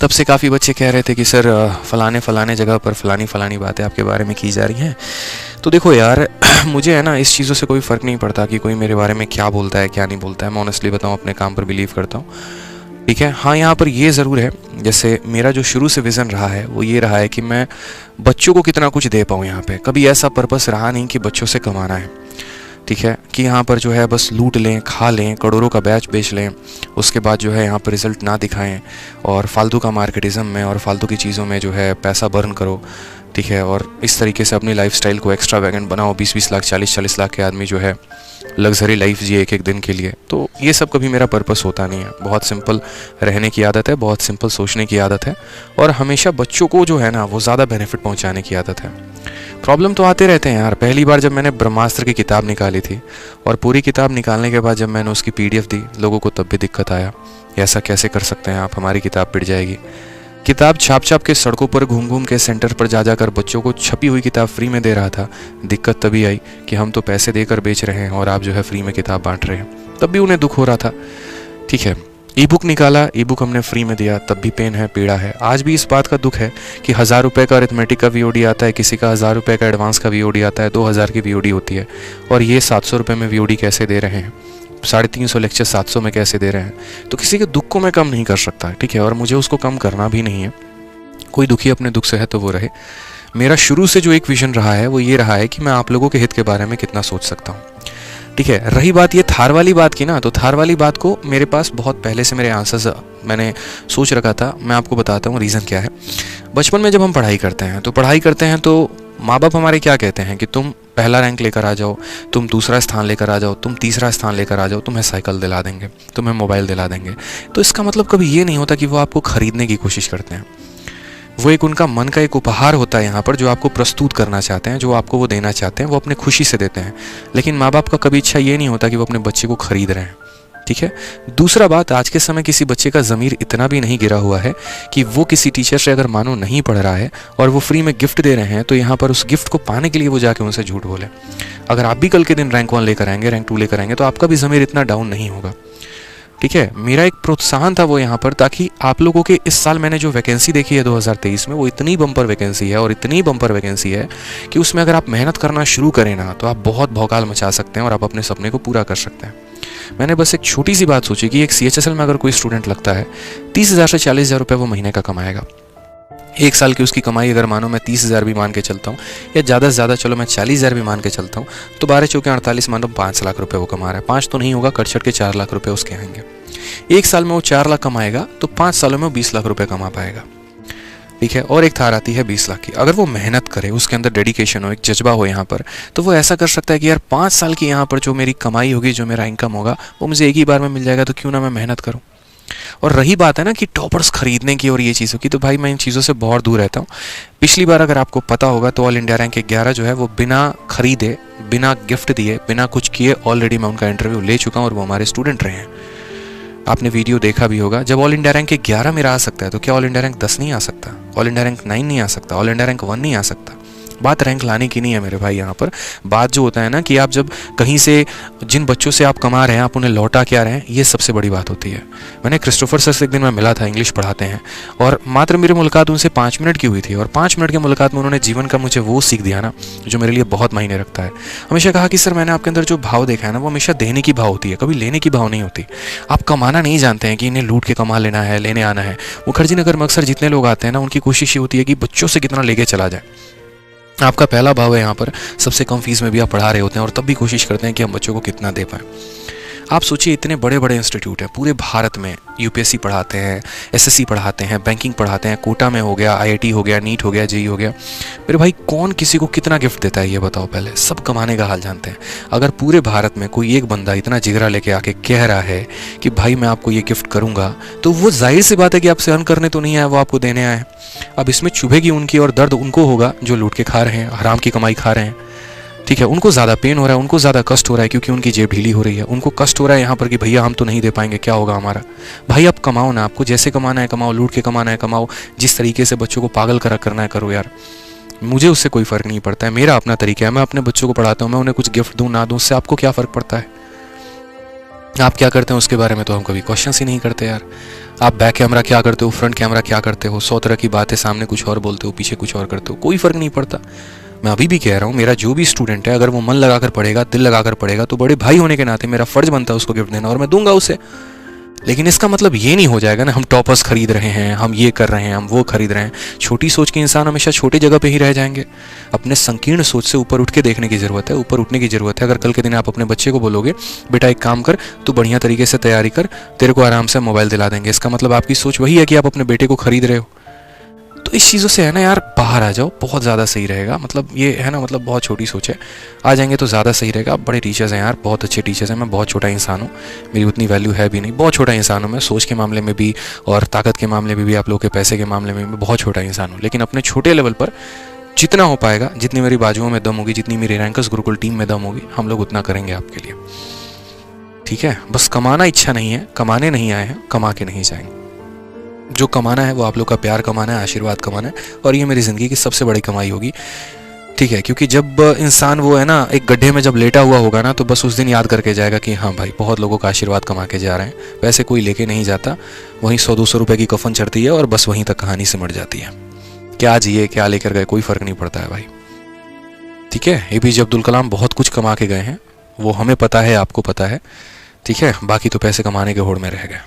तब से काफ़ी बच्चे कह रहे थे कि सर फ़लाने जगह पर फ़लानी बातें आपके बारे में की जा रही हैं। तो देखो यार मुझे है ना इस चीज़ों से कोई फ़र्क नहीं पड़ता कि कोई मेरे बारे में क्या बोलता है क्या नहीं बोलता है। मैं ऑनेस्टली बताऊँ अपने काम पर बिलीव करता हूँ, ठीक है। हाँ, यहाँ पर ये ज़रूर है, जैसे मेरा जो शुरू से विज़न रहा है वो ये रहा है कि मैं बच्चों को कितना कुछ दे पाऊँ। यहाँ पे कभी ऐसा पर्पस रहा नहीं कि बच्चों से कमाना है, ठीक है, कि यहाँ पर जो है बस लूट लें, खा लें, करोड़ों का बैच बेच लें, उसके बाद जो है यहाँ पर रिज़ल्ट ना दिखाएं और फालतू का मार्केटिज़म में और फालतू की चीज़ों में जो है पैसा बर्न करो, ठीक है, और इस तरीके से अपनी लाइफस्टाइल को एक्स्ट्रावैगेंट बनाओ। 20-20 लाख 40-40 लाख के आदमी जो है लग्जरी लाइफ जिए एक दिन के लिए। तो ये सब कभी मेरा पर्पस होता नहीं है। बहुत सिंपल रहने की आदत है, बहुत सिंपल सोचने की आदत है और हमेशा बच्चों को जो है ना वो ज़्यादा बेनिफिट पहुंचाने की आदत है। प्रॉब्लम तो आते रहते हैं यार। पहली बार जब मैंने ब्रह्मास्त्र की किताब निकाली थी और पूरी किताब निकालने के बाद जब मैंने उसकी PDF दी लोगों को, तब भी दिक्कत आया, ऐसा कैसे कर सकते हैं आप, हमारी किताब पिट जाएगी। किताब छाप के सड़कों पर घूम के सेंटर पर जा जाकर बच्चों को छपी हुई किताब फ्री में दे रहा था। दिक्कत तभी आई कि हम तो पैसे देकर बेच रहे हैं और आप जो है फ्री में किताब बांट रहे हैं। तब भी उन्हें दुख हो रहा था, ठीक है। ई बुक निकाला, ई बुक हमने फ्री में दिया, तब भी पेन है, पीड़ा है। आज भी इस बात का दुख है कि 1000 रुपये का अरिथमेटिक का VOD आता है, किसी का 1000 रुपये का एडवांस का VOD आता है, 2000 की VOD होती है और ये 700 रुपये में VOD कैसे दे रहे हैं, 350 लेक्चर 700 में कैसे दे रहे हैं। तो किसी के दुख को मैं कम नहीं कर सकता, ठीक है, और मुझे उसको कम करना भी नहीं है। कोई दुखी अपने दुख से है तो वो रहे। मेरा शुरू से जो एक विजन रहा है वो ये रहा है कि मैं आप लोगों के हित के बारे में कितना सोच सकता हूँ, ठीक है। रही बात ये थार वाली बात की ना, तो थार वाली बात को मेरे पास बहुत पहले से मेरे आंसर्स मैंने सोच रखा था। मैं आपको बताता हूँ रीज़न क्या है। बचपन में जब हम पढ़ाई करते हैं तो माँ बाप हमारे क्या कहते हैं कि तुम पहला रैंक लेकर आ जाओ, तुम दूसरा स्थान लेकर आ जाओ, तुम तीसरा स्थान लेकर आ जाओ, तुम्हें साइकिल दिला देंगे, तुम्हें मोबाइल दिला देंगे। तो इसका मतलब कभी ये नहीं होता कि वो आपको खरीदने की कोशिश करते हैं। वो एक उनका मन का एक उपहार होता है यहाँ पर, जो आपको प्रस्तुत करना चाहते हैं, जो आपको वो देना चाहते हैं, वो अपने खुशी से देते हैं। लेकिन माँ बाप का कभी इच्छा ये नहीं होता कि वो अपने बच्चे को खरीद रहे हैं, ठीक है। दूसरा बात, आज के समय किसी बच्चे का ज़मीर इतना भी नहीं गिरा हुआ है कि वो किसी टीचर से अगर मानो नहीं पढ़ रहा है और वो फ्री में गिफ्ट दे रहे हैं तो यहाँ पर उस गिफ्ट को पाने के लिए वो जाके उनसे झूठ बोले। अगर आप भी कल के दिन रैंक 1 लेकर आएंगे, रैंक 2 लेकर आएंगे, तो आपका भी ज़मीर इतना डाउन नहीं होगा, ठीक है। मेरा एक प्रोत्साहन था वो यहाँ पर, ताकि आप लोगों के इस साल मैंने जो वैकेंसी देखी है 2023 में, वो इतनी बम्पर वैकेंसी है और इतनी बम्पर वैकेंसी है कि उसमें अगर आप मेहनत करना शुरू करें ना तो आप बहुत भौकाल मचा सकते हैं और आप अपने सपने को पूरा कर सकते हैं। मैंने बस एक छोटी सी बात सोची कि एक CHSL में अगर कोई स्टूडेंट लगता है 30,000 से 40,000 रुपये वो महीने का कमाएगा। एक साल की उसकी कमाई अगर मानो मैं 30,000 भी मान के चलता हूँ, या ज़्यादा से ज़्यादा चलो मैं 40,000 भी मान के चलता हूँ, तो 12 चौके 48 मानो 5 लाख रुपए वो कमा रहा है। 5 तो नहीं होगा, कट के 4 लाख रुपए उसके आएंगे। एक साल में वो 4 लाख कमाएगा तो 5 सालों में वो 20 लाख रुपए कमा पाएगा, ठीक है। और एक थार आती है 20 लाख की। अगर वो मेहनत करे, उसके अंदर डेडिकेशन हो, एक जज्बा हो यहाँ पर, तो वो ऐसा कर सकता है कि यार 5 साल की यहाँ पर जो मेरी कमाई होगी, जो मेरा इनकम होगा, वो मुझे एक ही बार में मिल जाएगा, तो क्यों ना मैं मेहनत करूँ। और रही बात है ना कि टॉपर्स खरीदने की और ये चीज़ों की, तो भाई मैं इन चीज़ों से बहुत दूर रहता हूँ। पिछली बार अगर आपको पता होगा तो ऑल इंडिया रैंक 11 जो है वो बिना खरीदे, बिना गिफ्ट दिए, बिना कुछ किए ऑलरेडी मैं उनका इंटरव्यू ले चुका हूँ और वो हमारे स्टूडेंट रहे हैं। आपने वीडियो देखा भी होगा। जब ऑल इंडिया रैंक 11 मेरा आ सकता है तो क्या ऑल इंडिया रैंक 10 नहीं आ सकता, ऑल इंडिया रैंक 9 नहीं आ सकता, ऑल इंडिया रैंक 1 नहीं आ सकता। बात रैंक लाने की नहीं है मेरे भाई। यहाँ पर बात जो होता है ना कि आप जब कहीं से जिन बच्चों से आप कमा रहे हैं आप उन्हें लौटा के आ रहे हैं, ये सबसे बड़ी बात होती है। मैंने क्रिस्टोफर सर से एक दिन मैं मिला था, इंग्लिश पढ़ाते हैं, और मात्र मेरी मुलाकात उनसे 5 मिनट की हुई थी और 5 मिनट की मुलाकात में उन्होंने जीवन का मुझे वो सीख दिया ना जो मेरे लिए बहुत मायने रखता है। हमेशा कहा कि सर मैंने आपके अंदर जो भाव देखा है ना वो हमेशा देने की भाव होती है, कभी लेने की भाव नहीं होती। आप कमाना नहीं जानते हैं कि इन्हें लूट के कमा लेना है, लेने आना है। मुखर्जी नगर में अक्सर जितने लोग आते हैं ना उनकी कोशिश ये होती है कि बच्चों से कितना लेके चला जाए। आपका पहला भाव है यहाँ पर, सबसे कम फीस में भी आप पढ़ा रहे होते हैं और तब भी कोशिश करते हैं कि हम बच्चों को कितना दे पाएं। आप सोचिए इतने बड़े बड़े इंस्टीट्यूट हैं पूरे भारत में, UPSC पढ़ाते हैं, SSC पढ़ाते हैं, बैंकिंग पढ़ाते हैं, कोटा में हो गया, IIT हो गया, नीट हो गया, JEE हो गया। मेरे भाई कौन किसी को कितना गिफ्ट देता है ये बताओ पहले। सब कमाने का हाल जानते हैं। अगर पूरे भारत में कोई एक बंदा इतना जिगरा लेके आके कह रहा है कि भाई मैं आपको ये गिफ्ट करूंगा, तो वो जाहिर सी बात है कि आपसे अर्न करने तो नहीं आया, वो आपको देने आए। अब इसमें चुभेगी उनकी और दर्द उनको होगा जो लूट के खा रहे हैं, हराम की कमाई खा रहे हैं, ठीक है। उनको ज़्यादा पेन हो रहा है, उनको ज़्यादा कष्ट हो रहा है क्योंकि उनकी जेब ढीली हो रही है। उनको कष्ट हो रहा है यहाँ पर कि भैया हम तो नहीं दे पाएंगे, क्या होगा हमारा। भाई आप कमाओ ना, आपको जैसे कमाना है कमाओ, लूट के कमाना है कमाओ, जिस तरीके से बच्चों को पागल करना है करो यार। मुझे उससे कोई फ़र्क नहीं पड़ता है, मेरा अपना तरीका है। मैं अपने बच्चों को पढ़ाता हूँ, मैं उन्हें कुछ गिफ्ट दूँ ना दूँ, उससे आपको क्या फ़र्क पड़ता है। आप क्या करते हैं उसके बारे में तो हम कभी क्वेश्चन ही नहीं करते यार। आप बैक कैमरा क्या करते हो, फ्रंट कैमरा क्या करते हो, 100 तरह की बातें, सामने कुछ और बोलते हो, पीछे कुछ और करते हो, कोई फ़र्क नहीं पड़ता। मैं अभी भी कह रहा हूँ, मेरा जो भी स्टूडेंट है अगर वो मन लगाकर पढ़ेगा, दिल लगाकर पढ़ेगा, तो बड़े भाई होने के नाते मेरा फ़र्ज़ बनता है उसको गिफ्ट देना, और मैं दूंगा उसे। लेकिन इसका मतलब ये नहीं हो जाएगा ना हम टॉपर्स खरीद रहे हैं, हम ये कर रहे हैं, हम वो खरीद रहे हैं। छोटी सोच के इंसान हमेशा छोटी जगह पे ही रह जाएंगे। अपने संकीर्ण सोच से ऊपर उठ के देखने की ज़रूरत है, ऊपर उठने की ज़रूरत है। अगर कल के दिन आप अपने बच्चे को बोलोगे बेटा एक काम कर, तू बढ़िया तरीके से तैयारी कर, तेरे को आराम से मोबाइल दिला देंगे, इसका मतलब आपकी सोच वही है कि आप अपने बेटे को खरीद रहे हो। तो इस चीज़ों से है ना यार बाहर आ जाओ, बहुत ज़्यादा सही रहेगा। मतलब ये है ना, मतलब बहुत छोटी सोच है, आ जाएंगे तो ज़्यादा सही रहेगा। आप बड़े टीचर्स हैं यार, बहुत अच्छे टीचर्स हैं, मैं बहुत छोटा इंसान हूँ, मेरी उतनी वैल्यू है भी नहीं, बहुत छोटा इंसान हूँ मैं, सोच के मामले में भी और ताकत के मामले में भी, आप लोगों के पैसे के मामले में भी बहुत छोटा इंसान हूँ। लेकिन अपने छोटे लेवल पर जितना हो पाएगा, जितनी मेरी बाजुओं में दम होगी, जितनी मेरी रैंकर्स गुरुकुल टीम में दम होगी, हम लोग उतना करेंगे आपके लिए। ठीक है, बस कमाना इच्छा नहीं है, कमाने नहीं आए हैं, कमा के नहीं जाएंगे। जो कमाना है वो आप लोग का प्यार कमाना है, आशीर्वाद कमाना है, और ये मेरी ज़िंदगी की सबसे बड़ी कमाई होगी। ठीक है, क्योंकि जब इंसान वो है ना एक गड्ढे में जब लेटा हुआ होगा ना, तो बस उस दिन याद करके जाएगा कि हाँ भाई बहुत लोगों का आशीर्वाद कमा के जा रहे हैं। वैसे कोई लेके नहीं जाता, वहीं 100-200 रुपए की कफन चढ़ती है और बस वहीं तक कहानी सिमट जाती है। क्या जिए क्या लेकर गए, कोई फ़र्क नहीं पड़ता है भाई। ठीक है, APJ अब्दुल कलाम बहुत कुछ कमा के गए हैं, वो हमें पता है, आपको पता है। ठीक है, बाकी तो पैसे कमाने के होड़ में रह गए।